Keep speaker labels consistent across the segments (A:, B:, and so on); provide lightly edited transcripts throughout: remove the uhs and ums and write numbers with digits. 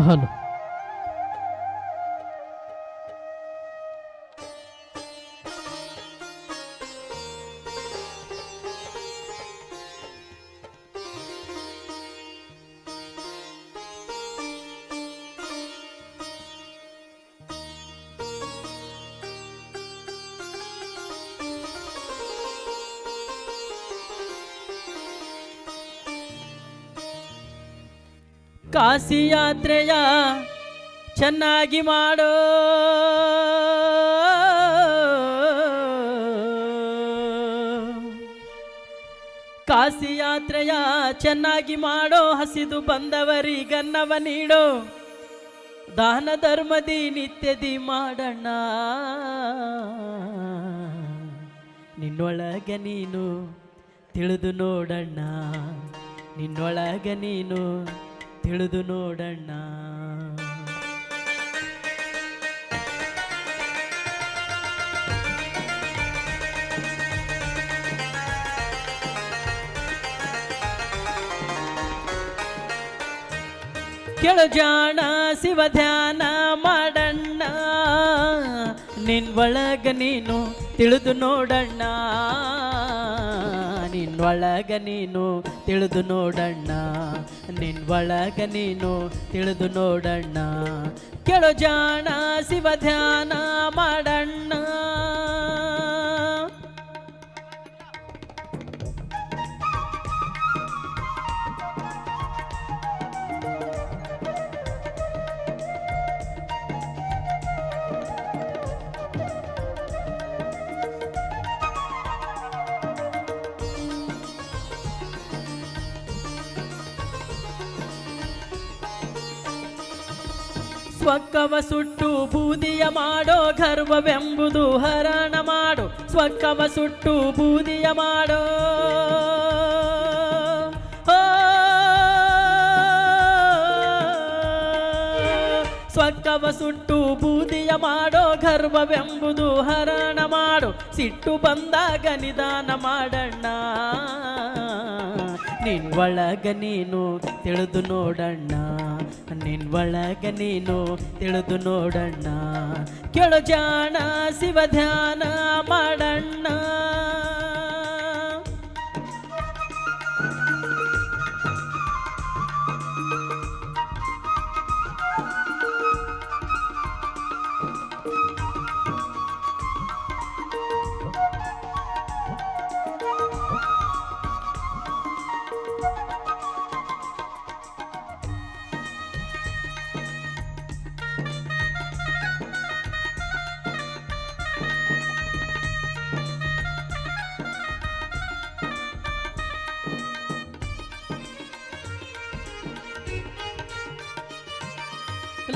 A: Hello. Kashi ಯಾತ್ರೆಯ ಚೆನ್ನಾಗಿ ಮಾಡೋ, ಕಾಶಿ ಯಾತ್ರೆಯ ಚೆನ್ನಾಗಿ ಮಾಡೋ, ಹಸಿದು ಬಂದವರಿಗನ್ನವ ನೀಡೋ, ದಾನ ಧರ್ಮದಿ ನಿತ್ಯದಿ ಮಾಡಣ್ಣ. ನಿನ್ನೊಳಗ ನೀನು ತಿಳಿದು ನೋಡಣ್ಣ, ನಿನ್ನೊಳಗ ನೀನು ತಿಳಿದು ನೋಡಣ್ಣ. ಕೇಳು ಜಾಣ ಶಿವ ಧ್ಯಾನ ಮಾಡಣ್ಣ, ನಿನ್ನೊಳಗ ನೀನು ತಿಳಿದು ನೋಡಣ್ಣ, ನಿನ್ನೊಳಗ ನೀನು ತಿಳಿದು ನೋಡಣ್ಣ, ನಿನ್ನೊಳಗ ನೀನು ತಿಳಿದು ನೋಡಣ್ಣ. ಕೇಳು ಜಾಣ ಶಿವ ಧ್ಯಾನ ಮಾಡಣ್ಣ. ಸ್ವಕ್ಕವ ಸುಟ್ಟು ಬೂದಿಯ ಮಾಡೋ, ಗರ್ವವೆಂಬುದು ಹರಣ ಮಾಡು, ಸ್ವಕ್ಕವ ಸುಟ್ಟು ಬೂದಿಯ ಮಾಡೋ. ಸ್ವಕ್ಕವ ಸುಟ್ಟು ಬೂದಿಯ ಮಾಡೋ, ಗರ್ವವೆಂಬುದು ಹರಣ ಮಾಡು, ಸಿಟ್ಟು ಬಂದಾಗ ನಿಧಾನ ಮಾಡಣ್ಣ, ನಿನ್ನೊಳಗ ನೀನು ತಿಳಿದು ನೋಡಣ್ಣ, ನಿನ್ನೊಳಗ ನೀನು ತಿಳಿದು ನೋಡಣ್ಣ. ಕೇಳು ಜಾಣ ಶಿವ ಧ್ಯಾನ ಮಾಡಣ್ಣ.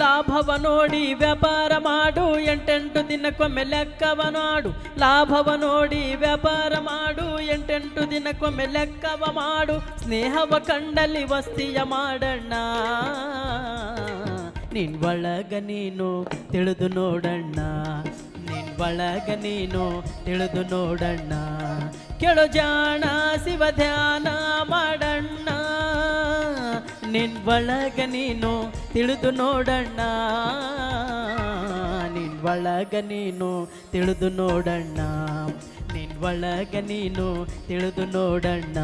A: ಲಾಭವ ನೋಡಿ ವ್ಯಾಪಾರ ಮಾಡು, ಎಂಟೆಂಟು ದಿನಕ್ಕೊಮ್ಮೆ ಲೆಕ್ಕವ ನಾಡು, ಲಾಭವ ನೋಡಿ ವ್ಯಾಪಾರ ಮಾಡು, ಎಂಟೆಂಟು ದಿನಕ್ಕೊಮ್ಮೆ ಲೆಕ್ಕವ ಮಾಡು, ಸ್ನೇಹವ ಕಂಡಲ್ಲಿ ವಸ್ತಿಯ ಮಾಡಣ್ಣ, ನಿನ್ನೊಳಗ ನೀನು ತಿಳಿದು ನೋಡಣ್ಣ, ನಿನ್ನೊಳಗ ನೀನು ತಿಳಿದು ನೋಡಣ್ಣ. ಕೇಳು ಜಾಣ ಶಿವ ಧ್ಯಾನ ಮಾಡಣ್ಣ, ನಿನ್ನೊಳಗ ನೀನು ತಿಳಿದು ನೋಡಣ್ಣ, ನಿನ್ನೊಳಗ ನೀನು ತಿಳಿದು ನೋಡಣ್ಣ, ನಿನ್ನೊಳಗ ನೀನು ತಿಳಿದು ನೋಡಣ್ಣ.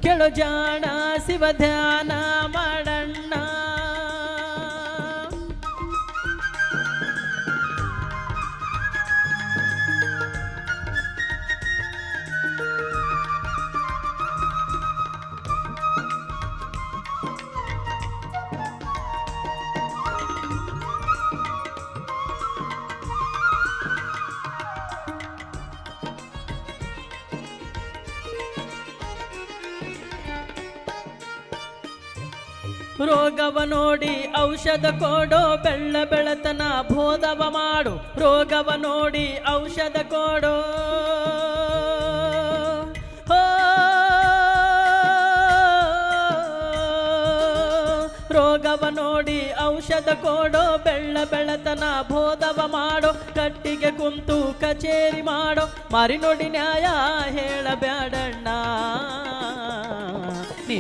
A: ಕೇಳು ಜಾಣ ಶಿವ ಧ್ಯಾನ ಮಾಡಣ್ಣ. ರೋಗವ ನೋಡಿ ಔಷಧ ಕೊಡೋ, ಬೆಳ್ಳ ಬೆಳತನ ಬೋಧವ ಮಾಡು, ರೋಗವ ನೋಡಿ ಔಷಧ ಕೊಡೋ. ರೋಗವ ನೋಡಿ ಔಷಧ ಕೊಡೋ, ಬೆಳ್ಳ ಬೆಳತನ ಬೋಧವ ಮಾಡೋ, ಕಟ್ಟಿಗೆ ಕುಂತು ಕಚೇರಿ ಮಾಡೋ, ಮಾರಿ ನೋಡಿ ನ್ಯಾಯ ಹೇಳಬ್ಯಾಡಣ್ಣ,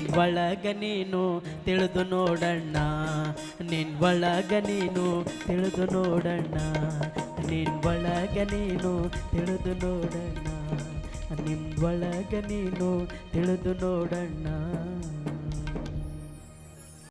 A: ನಿನ್ ಒಳಗ ನೀನು ತಿಳಿದು ನೋಡಣ್ಣ ನಿನ್ ಒಳಗ ನೀನು ತಿಳಿದು ನೋಡಣ್ಣ ನಿನ್ ಒಳಗ ನೀನು ತಿಳಿದು ನೋಡಣ್ಣ ನಿನ್ ಒಳಗ ನೀನು ತಿಳಿದು ನೋಡಣ್ಣ